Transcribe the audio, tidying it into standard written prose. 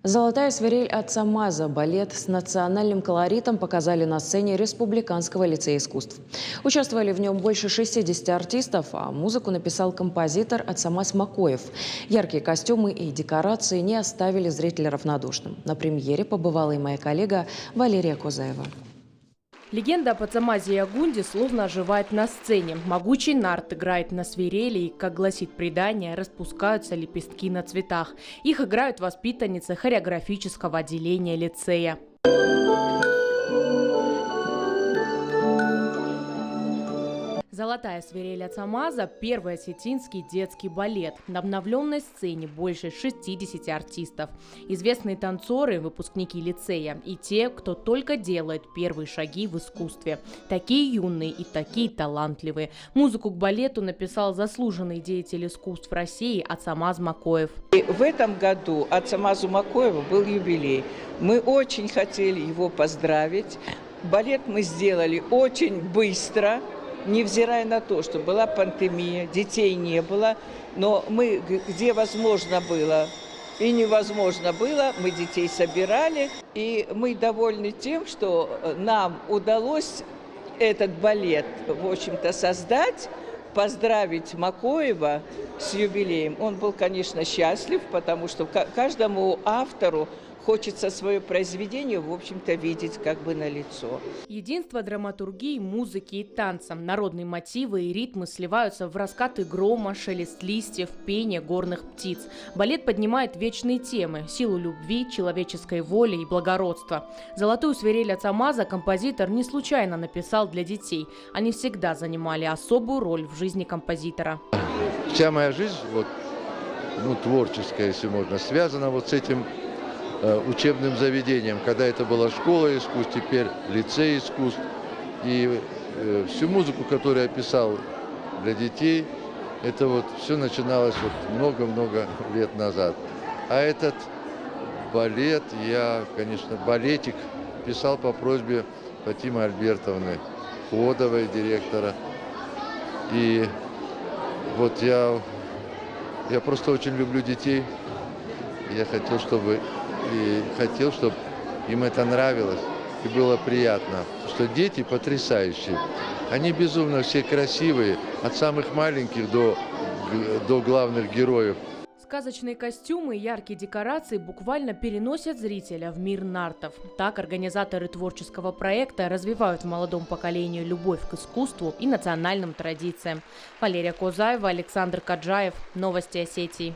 «Золотая свирель отца Маза» – балет с национальным колоритом показали на сцене Республиканского лицея искусств. Участвовали в нем больше 60 артистов, а музыку написал композитор Ацамаз Макоев. Яркие костюмы и декорации не оставили зрителя равнодушным. На премьере побывала и моя коллега Валерия Козаева. Легенда об Ацамазе и Агунде словно оживает на сцене. Могучий нарт играет на свирели и, как гласит предание, распускаются лепестки на цветах. Их играют воспитанницы хореографического отделения лицея. «Золотая свирель Ацамаза» – первый осетинский детский балет. На обновленной сцене больше 60 артистов. Известные танцоры, выпускники лицея и те, кто только делает первые шаги в искусстве. Такие юные и такие талантливые. Музыку к балету написал заслуженный деятель искусств России Ацамаз Макоев. И в этом году Ацамазу Макоеву был юбилей. Мы очень хотели его поздравить. Балет мы сделали очень быстро. Невзирая на то, что была пандемия, детей не было, но мы, где возможно было и невозможно было, мы детей собирали. И мы довольны тем, что нам удалось этот балет, в общем-то, создать, поздравить Макоева с юбилеем. Он был, конечно, счастлив, потому что каждому автору хочется свое произведение, в общем-то, видеть как бы налицо. Единство драматургии, музыки и танца. Народные мотивы и ритмы сливаются в раскаты грома, шелест листьев, пение горных птиц. Балет поднимает вечные темы – силу любви, человеческой воли и благородства. «Золотую свирель Ацамаза» композитор не случайно написал для детей. Они всегда занимали особую роль в жизни композитора. Вся моя жизнь, творческая, если можно, связана с этим учебным заведением. Когда это была школа искусств, теперь лицей искусств. И всю музыку, которую я писал для детей, это все начиналось много-много лет назад. А этот балет, балетик писал по просьбе Фатимы Альбертовны Ходовой, директора. И я просто очень люблю детей. Я хотел, чтобы им это нравилось и было приятно. Что дети потрясающие. Они безумно все красивые, от самых маленьких до главных героев. Сказочные костюмы и яркие декорации буквально переносят зрителя в мир нартов. Так организаторы творческого проекта развивают в молодом поколении любовь к искусству и национальным традициям. Валерия Козаева, Александр Каджаев. Новости Осетии.